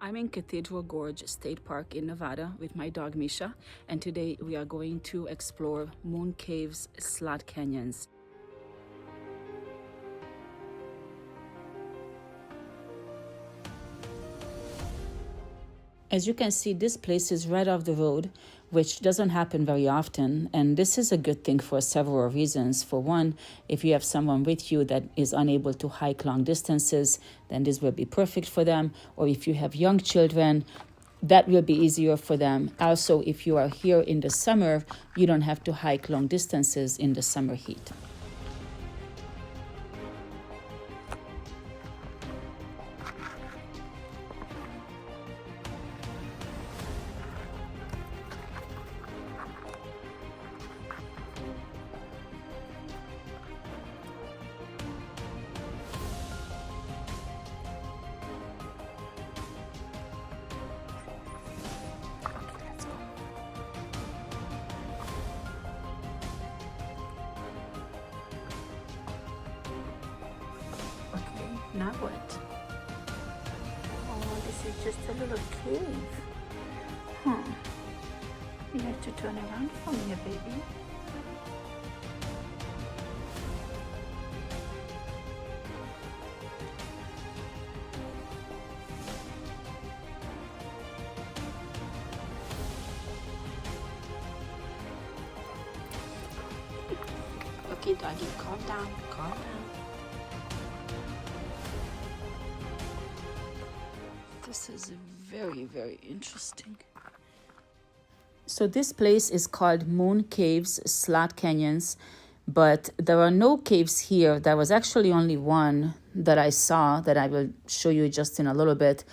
I'm in Cathedral Gorge State Park in Nevada with my dog Misha, and today we are going to explore Moon Cave's slot canyons. As you can see, this place is right off the road, which doesn't happen very often, and this is a good thing for several reasons. For one, if you have someone with you that is unable to hike long distances, then this will be perfect for them. Or if you have young children, that will be easier for them. Also, if you are here in the summer, you don't have to hike long distances in the summer heat. Now what? Oh, this is just a little cave. Huh. You have to turn around for me, baby. Okay, doggy, calm down, calm down. This is very, very interesting. So this place is called Moon Cave's Slot Canyons, but there are no caves here. There was actually only one that I saw that I will show you just in a little bit.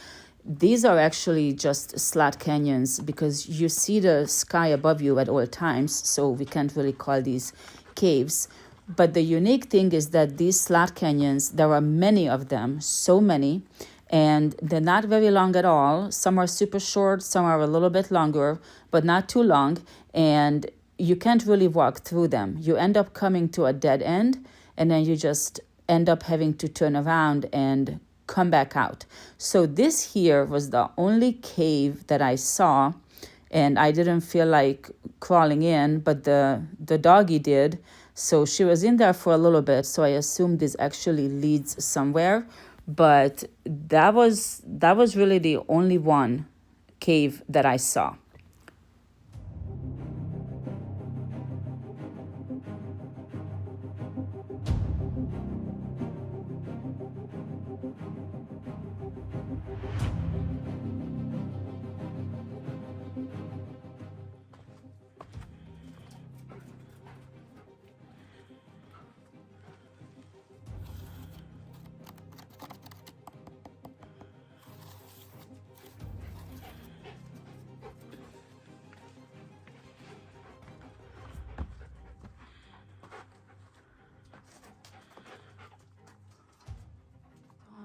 These are actually just slot canyons because you see the sky above you at all times, so we can't really call these caves. But the unique thing is that these slot canyons, there are many of them, so many, and they're not very long at all. Some are super short, some are a little bit longer, but not too long, and you can't really walk through them. You end up coming to a dead end, and then you just end up having to turn around and come back out. So this here was the only cave that I saw, and I didn't feel like crawling in, but the doggy did. So she was in there for a little bit, so I assumed this actually leads somewhere. But that was really the only one cave that I saw.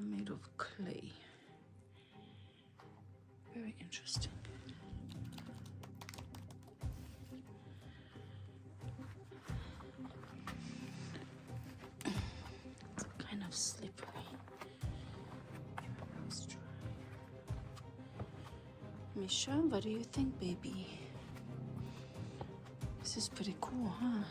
Made of clay. Very interesting. It's kind of slippery. Let's try. Misha, what do you think, baby? This is pretty cool, huh?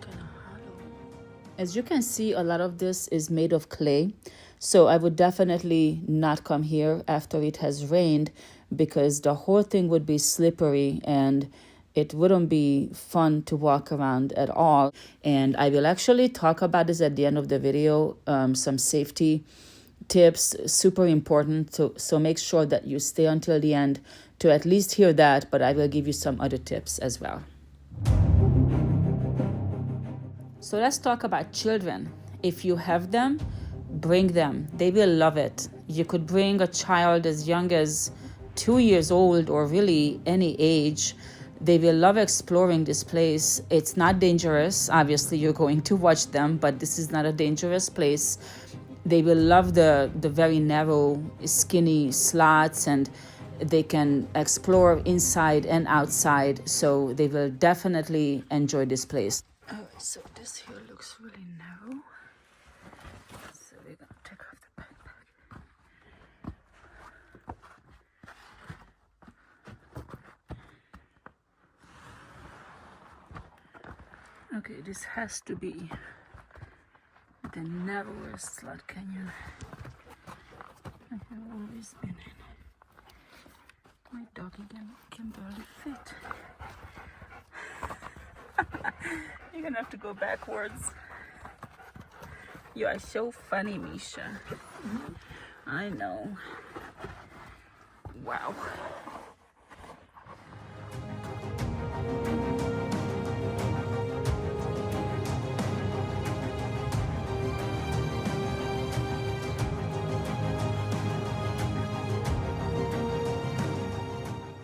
Kind of hollow. As you can see, a lot of this is made of clay, so I would definitely not come here after it has rained because the whole thing would be slippery and it wouldn't be fun to walk around at all. And I will actually talk about this at the end of the video, some safety tips, super important, so make sure that you stay until the end to at least hear that, but I will give you some other tips as well. So let's talk about children. If you have them, bring them. They will love it. You could bring a child as young as 2 years old or really any age. They will love exploring this place. It's not dangerous. Obviously, you're going to watch them, but this is not a dangerous place. they will love the very narrow, skinny slots, and they can explore inside and outside. So they will definitely enjoy this place. All right, so this here looks really narrow. So we're gonna take off the backpack. Okay, this has to be the narrowest slot canyon I have always been in. My doggy can barely fit. You're gonna have to go backwards. You are so funny, Misha. I know. Wow.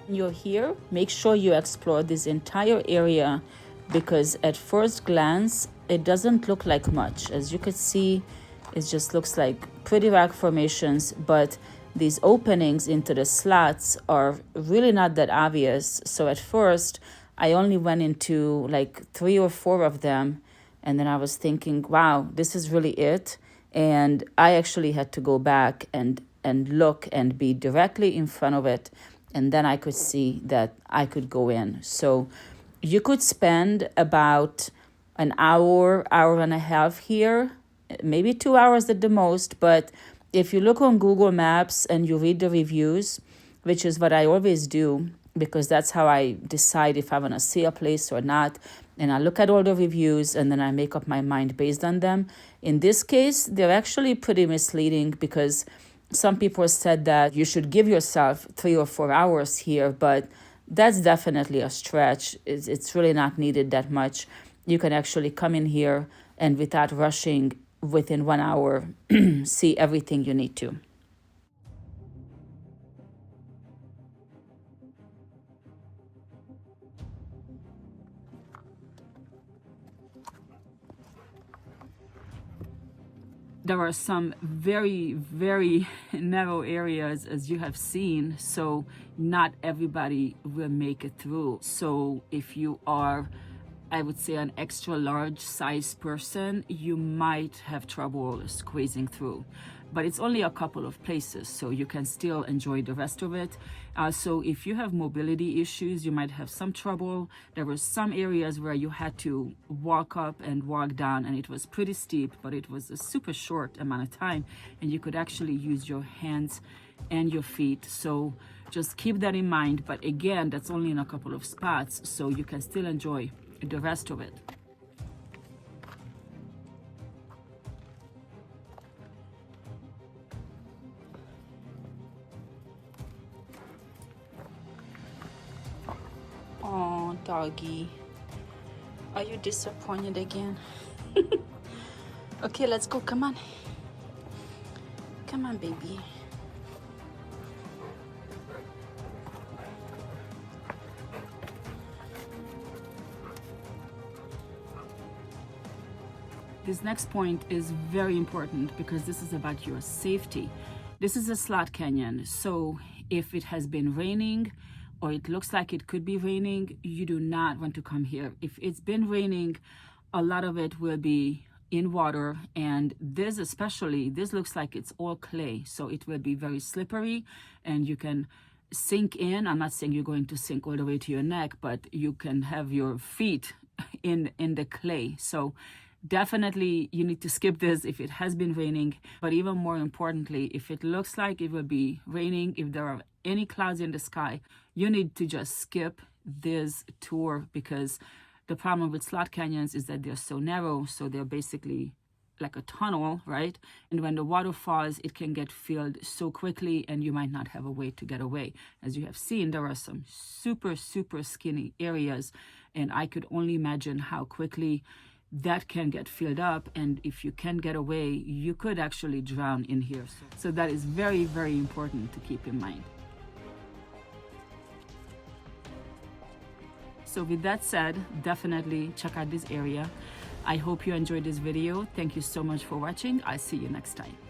When you're here, make sure you explore this entire area, because at first glance it doesn't look like much. As you could see, it just looks like pretty rock formations, but these openings into the slots are really not that obvious. So at first I only went into like 3 or 4 of them, and then I was thinking, wow, this is really it. And I actually had to go back and look and be directly in front of it, and then I could see that I could go in. So you could spend about an hour, hour and a half here, maybe 2 hours at the most. But if you look on Google Maps and you read the reviews, which is what I always do, because that's how I decide if I want to see a place or not, and I look at all the reviews and then I make up my mind based on them. In this case, they're actually pretty misleading, because some people said that you should give yourself 3 or 4 hours here, but that's definitely a stretch. It's really not needed that much. You can actually come in here and without rushing, within 1 hour, see everything you need to. There are some very, very narrow areas, as you have seen, so not everybody will make it through. So if you are, I would say, an extra large size person, you might have trouble squeezing through. But it's only a couple of places, so you can still enjoy the rest of it. So if you have mobility issues, you might have some trouble. There were some areas where you had to walk up and walk down, and it was pretty steep, but it was a super short amount of time, and you could actually use your hands and your feet. So just keep that in mind. But again, that's only in a couple of spots, so you can still enjoy the rest of it. Oh, doggy. Are you disappointed again? Okay, let's go. Come on. Come on, baby. This next point is very important, because this is about your safety. This is a slot canyon, so if it has been raining or it looks like it could be raining, you do not want to come here. If it's been raining, a lot of it will be in water, and this especially, this looks like it's all clay, so it will be very slippery and you can sink in. I'm not saying you're going to sink all the way to your neck, but you can have your feet in the clay. So definitely you need to skip this if it has been raining. But even more importantly, if it looks like it will be raining, if there are any clouds in the sky, you need to just skip this tour, because the problem with slot canyons is that they're so narrow, so they're basically like a tunnel, right? And when the water falls, it can get filled so quickly and you might not have a way to get away. As you have seen, there are some super, super skinny areas, and I could only imagine how quickly that can get filled up, and if you can get away, you could actually drown in here. So that is very, very important to keep in mind. So with that said, definitely check out this area. I hope you enjoyed this video. Thank you so much for watching. I'll see you next time.